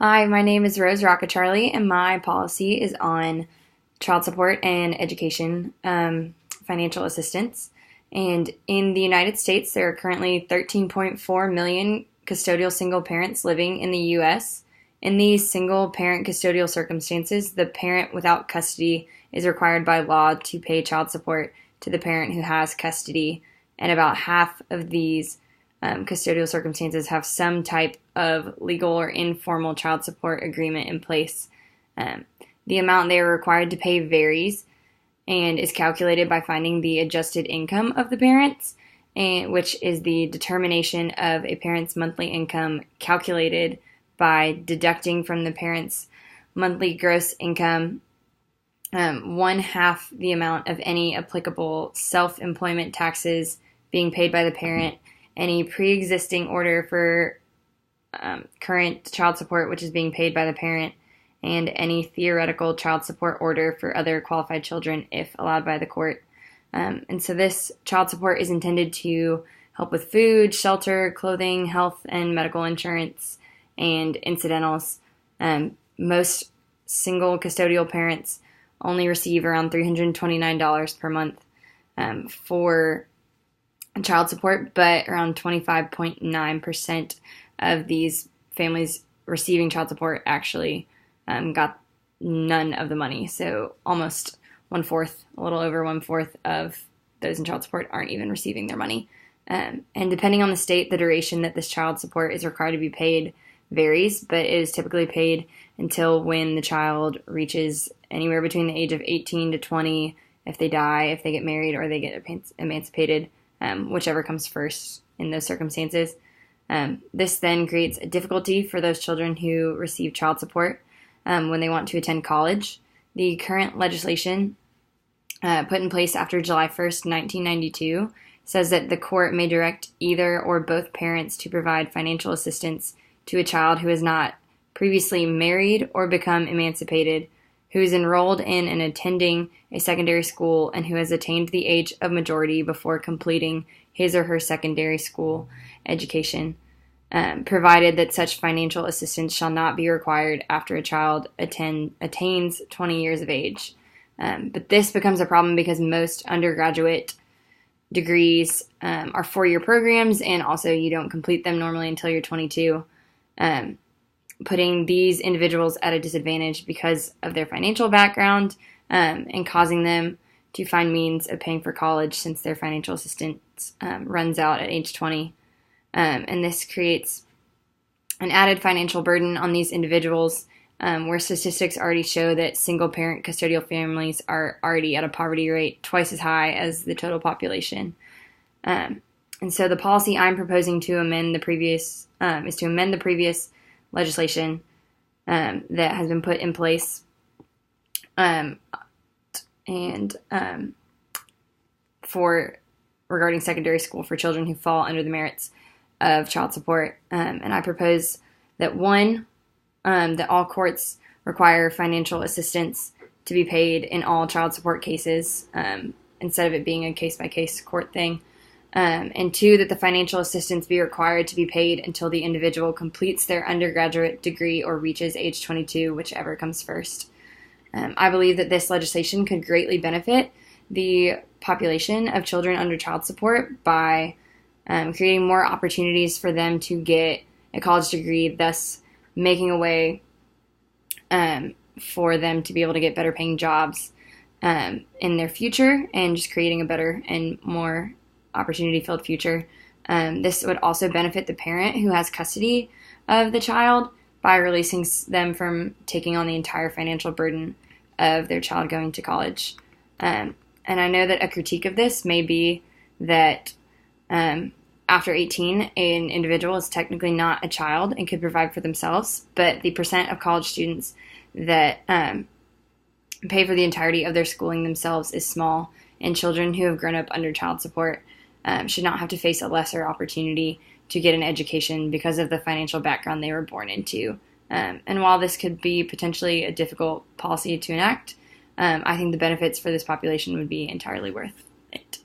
Hi, my name is Rose Rockecharlie, and my policy is on child support and education financial assistance. And in the United States, there are currently 13.4 million custodial single parents living in the U.S. In these single parent custodial circumstances, the parent without custody is required by law to pay child support to the parent who has custody, and about half of these custodial circumstances have some type of legal or informal child support agreement in place. Um, the amount they are required to pay varies and is calculated by finding the adjusted income of the parents, which is the determination of a parent's monthly income calculated by deducting from the parent's monthly gross income one half the amount of any applicable self-employment taxes being paid by the parent, any pre-existing order for current child support which is being paid by the parent, and any theoretical child support order for other qualified children if allowed by the court. And so this child support is intended to help with food, shelter, clothing, health, and medical insurance, and incidentals. Most single custodial parents only receive around $329 per month for child support, but around 25.9% of these families receiving child support actually got none of the money. So almost one-fourth, a little over one-fourth of those in child support aren't even receiving their money. And depending on the state, the duration that this child support is required to be paid varies, but it is typically paid until when the child reaches anywhere between the age of 18 to 20, if they die, if they get married, or they get emancipated, whichever comes first in those circumstances. This then creates a difficulty for those children who receive child support when they want to attend college. The current legislation put in place after July 1st, 1992, says that the court may direct either or both parents to provide financial assistance to a child who is not previously married or become emancipated, who is enrolled in and attending a secondary school, and who has attained the age of majority before completing his or her secondary school education, provided that such financial assistance shall not be required after a child attains 20 years of age. But this becomes a problem because most undergraduate degrees are four-year programs, and also you don't complete them normally until you're 22, putting these individuals at a disadvantage because of their financial background, and causing them to find means of paying for college since their financial assistance runs out at age 20. And this creates an added financial burden on these individuals, where statistics already show that single-parent custodial families are already at a poverty rate twice as high as the total population. And so the policy I'm proposing to amend the previous is to amend the previous legislation that has been put in place, for regarding secondary school for children who fall under the merits of child support. And I propose that that all courts require financial assistance to be paid in all child support cases, instead of it being a case-by-case court thing. And two, that the financial assistance be required to be paid until the individual completes their undergraduate degree or reaches age 22, whichever comes first. I believe that this legislation could greatly benefit the population of children under child support by creating more opportunities for them to get a college degree, thus making a way for them to be able to get better paying jobs in their future, and just creating a better and more opportunity-filled future. This would also benefit the parent who has custody of the child by releasing them from taking on the entire financial burden of their child going to college. And I know that a critique of this may be that after 18, an individual is technically not a child and could provide for themselves, but the percent of college students that pay for the entirety of their schooling themselves is small, and children who have grown up under child support should not have to face a lesser opportunity to get an education because of the financial background they were born into. And while this could be potentially a difficult policy to enact, I think the benefits for this population would be entirely worth it.